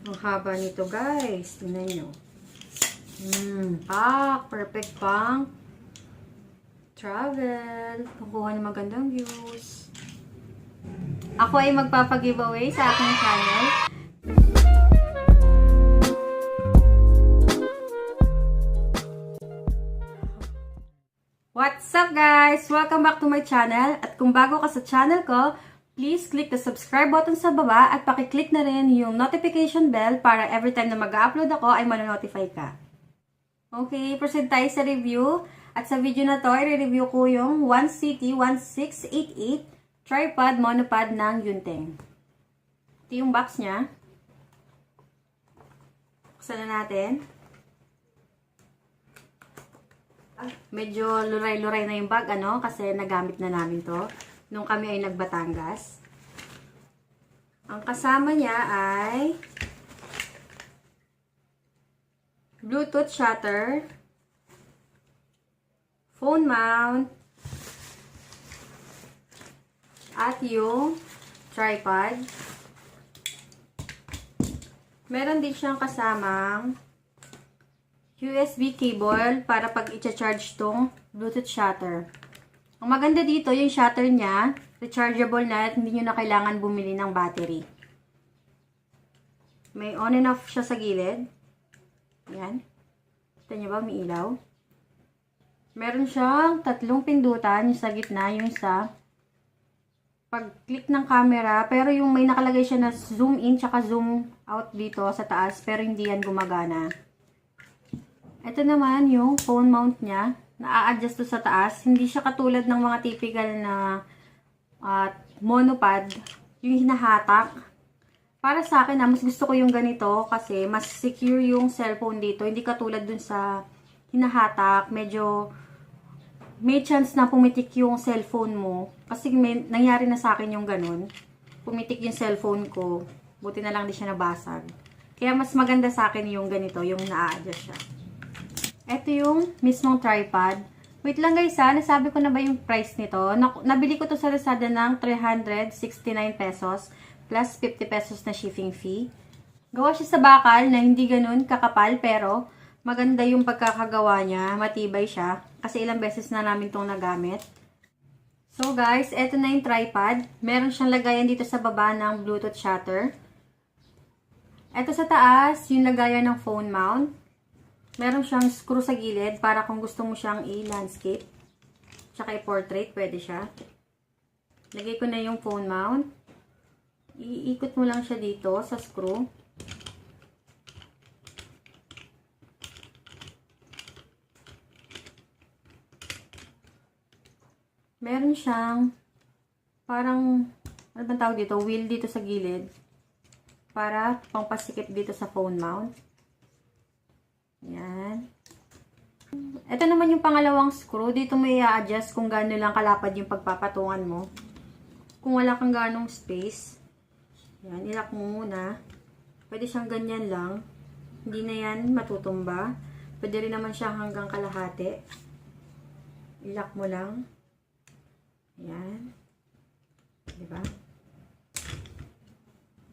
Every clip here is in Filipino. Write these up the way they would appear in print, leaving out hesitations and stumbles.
Ang haba nito, guys. Tingnan nyo. Perfect pang travel. Pagkuha ng magandang views. Ako ay magpapag-giveaway sa aking channel. What's up, guys? Welcome back to my channel. At kung bago ka sa channel ko, please click the subscribe button sa baba at pakiclick na rin yung notification bell para every time na mag-upload ako ay manonotify ka. Okay, proceed tayo sa review. At sa video na to, i-review ko yung 1CT1688 Tripod Monopod ng Yunteng. Ito yung box niya. Buksan na natin. Medyo luray-luray na yung bag, kasi nagamit na namin to nung kami ay nagbatangas. Ang kasama niya ay Bluetooth shutter, phone mount, at yung tripod. Meron din siyang kasamang USB cable para pag i-charge tong Bluetooth shutter. Ang maganda dito, yung shutter niya, rechargeable na at hindi nyo na kailangan bumili ng battery. May on and off siya sa gilid. Yan. Kita nyo ba? May ilaw. Meron siyang tatlong pindutan. Yung sa gitna, yung sa pag-click ng camera. Pero yung may nakalagay siya na zoom in tsaka zoom out dito sa taas. Pero hindi yan gumagana. Ito naman yung phone mount niya. Na-a-adjust to sa taas. Hindi siya katulad ng mga typical na monopod. Yung hinahatak. Para sa akin, mas gusto ko yung ganito kasi mas secure yung cellphone dito. Hindi katulad dun sa hinahatak. Medyo may chance na pumitik yung cellphone mo. Kasi nangyari na sa akin yung ganun. Pumitik yung cellphone ko. Buti na lang di siya nabasag. Kaya mas maganda sa akin yung ganito. Yung na-a-adjust siya. Ito yung mismong tripod. Wait lang guys nasabi ko na ba yung price nito? Nabili ko to sa Lazada ng 369 pesos plus 50 pesos na shipping fee. Gawa siya sa bakal na hindi ganun kakapal pero maganda yung pagkakagawa niya. Matibay siya kasi ilang beses na namin tong nagamit. So guys, ito na yung tripod. Meron siyang lagayan dito sa baba ng Bluetooth shutter. Ito sa taas, yung lagayan ng phone mount. Meron siyang screw sa gilid para kung gusto mo siyang i-landscape. Tsaka i-portrait, pwede siya. Lagay ko na yung phone mount. Iikot mo lang siya dito sa screw. Meron siyang parang, ano bang tawag dito? Wheel dito sa gilid. Para pangpasikip dito sa phone mount. Yan. Ito naman yung pangalawang screw. Dito mo i-adjust kung gaano lang kalapad yung pagpapatungan mo. Kung wala kang ganong space. Yan, ilak mo muna. Pwede siyang ganyan lang. Hindi na yan matutumba. Pwede rin naman siyang hanggang kalahati. Ilak mo lang. Yan. Diba?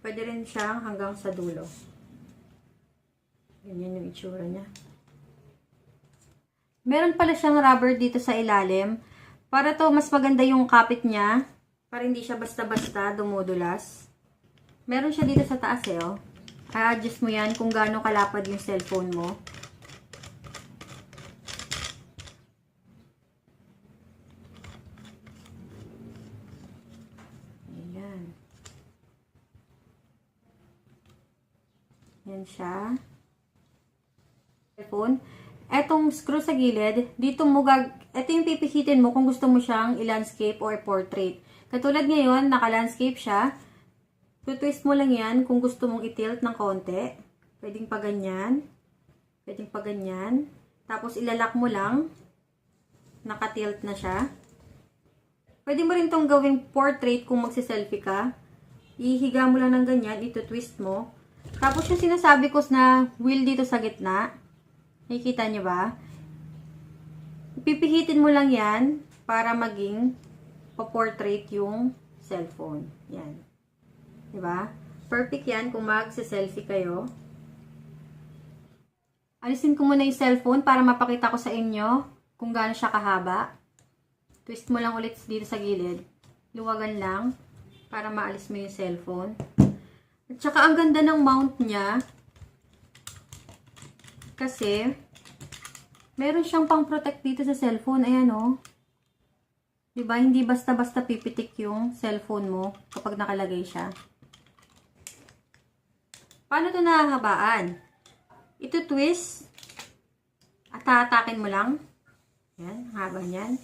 Pwede rin siyang hanggang sa dulo. Ganyan yung itsura niya. Meron pala siyang rubber dito sa ilalim. Para to mas maganda yung kapit niya. Para hindi siya basta-basta dumudulas. Meron siya dito sa taas oh. I-adjust mo yan kung gaano kalapad yung cellphone mo. Ayan. Yan siya. Phone. Etong screw sa gilid, ito yung pipihitin mo kung gusto mo siyang i-landscape or portrait. Katulad ngayon, naka-landscape siya. Twist mo lang yan kung gusto mong i-tilt ng konti. Pwedeng pa ganyan. Pwedeng pa ganyan. Tapos ilalak mo lang. Naka-tilt na siya. Pwede mo rin tong gawing portrait kung magsiselfie ka. Ihiga mo lang ng ganyan, ito-twist mo. Tapos yung sinasabi ko na wheel dito sa gitna. Nakikita nyo ba? Pipihitin mo lang yan para maging pa-portrait yung cellphone. Yan. Diba? perfect yan kung mag-selfie kayo. Alisin ko muna yung cellphone para mapakita ko sa inyo kung gaano siya kahaba. Twist mo lang ulit dito sa gilid. Luwagan lang para maalis mo yung cellphone. At saka ang ganda ng mount niya. Kasi meron siyang pang-protect dito sa cellphone. Ayan o. Diba? Hindi basta-basta pipitik yung cellphone mo kapag nakalagay siya. Paano ito nahahabaan? Ito twist. At tatakin mo lang. Yan, haba niyan.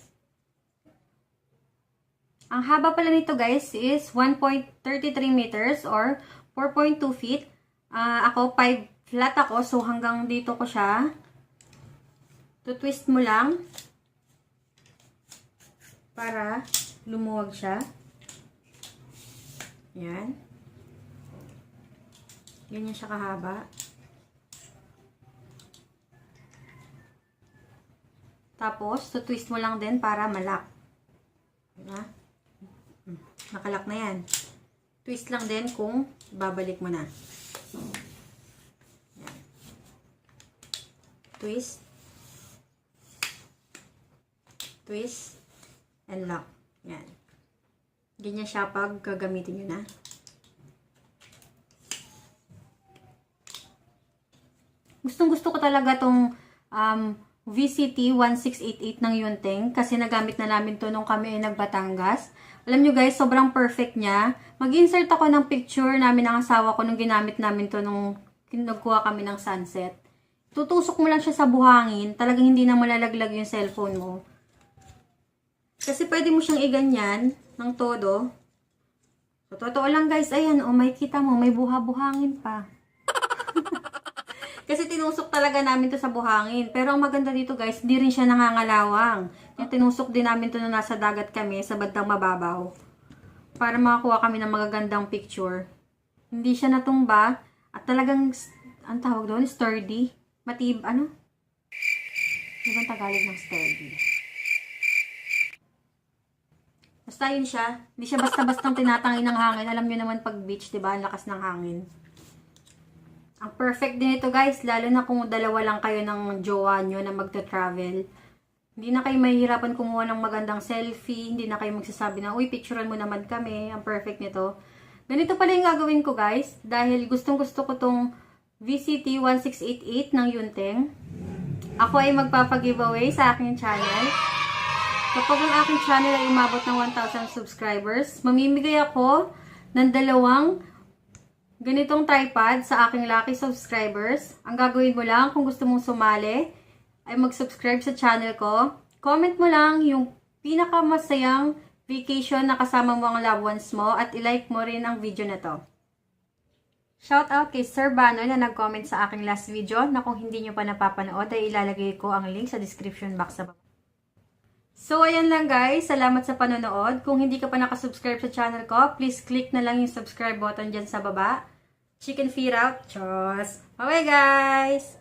Ang haba pala nito guys is 1.33 meters or 4.2 feet. Ako 5 flat ako, so hanggang dito ko siya. Twist mo lang para lumuwag siya. Yan. Ganyan siya kahaba. Tapos, twist mo lang din para malak. Diba? Nakalak na yan. Twist lang din kung babalik mo na. Yan. Twist. Twist. And lock. Yan. Ganyan siya pag gagamitin nyo na. Gustong gusto ko talaga tong VCT 1688 ng Yunteng kasi nagamit na namin to nung kami ay nagbatangas. Alam nyo guys, sobrang perfect niya. Mag-insert ako ng picture namin ng asawa ko nung ginamit namin to nung nagkuha kami ng sunset. Tutusok mo lang siya sa buhangin, talagang hindi na malalaglag yung cellphone mo. Kasi pwede mo siyang iganyan ng todo. So, totoo lang guys, ayan, may kita mo, may buha-buhangin pa. Kasi tinusok talaga namin to sa buhangin. Pero ang maganda dito guys, di rin siya nangangalawang. Yung tinusok din namin to nung nasa dagat kami, sa bandang mababaw. Para makakuha kami ng magagandang picture. Hindi siya natumba. At talagang, ang tawag doon, sturdy. Matib, ano? Ano bang Tagalog ng sturdy? Basta yun siya. Hindi siya basta-bastang tinatangin ng hangin. Alam nyo naman pag beach, diba? Ang lakas ng hangin. Ang perfect din ito guys, lalo na kung dalawa lang kayo ng jowa nyo na magta-travel. Hindi na kayo mahihirapan kumuha ng magandang selfie, hindi na kayo magsasabi na, uy, picturean mo naman kami, ang perfect nito. Ganito pala yung gagawin ko guys, dahil gustong gusto ko tong VCT 1688 ng Yunteng. Ako ay magpapag-giveaway sa aking channel. Kapag ang aking channel ay umabot ng 1,000 subscribers, mamimigay ako ng dalawang ganitong tripod sa aking lucky subscribers. Ang gagawin mo lang kung gusto mong sumali ay mag-subscribe sa channel ko. Comment mo lang yung pinakamasayang vacation na kasama mo ang loved ones mo at ilike mo rin ang video na to. Shout out kay Sir Bano na nag-comment sa aking last video na kung hindi nyo pa napapanood ay ilalagay ko ang link sa description box sa baba. So, ayan lang guys. Salamat sa panonood. Kung hindi ka pa nakasubscribe sa channel ko, please click na lang yung subscribe button dyan sa baba. Chicken feet out. Cheers! Bye guys!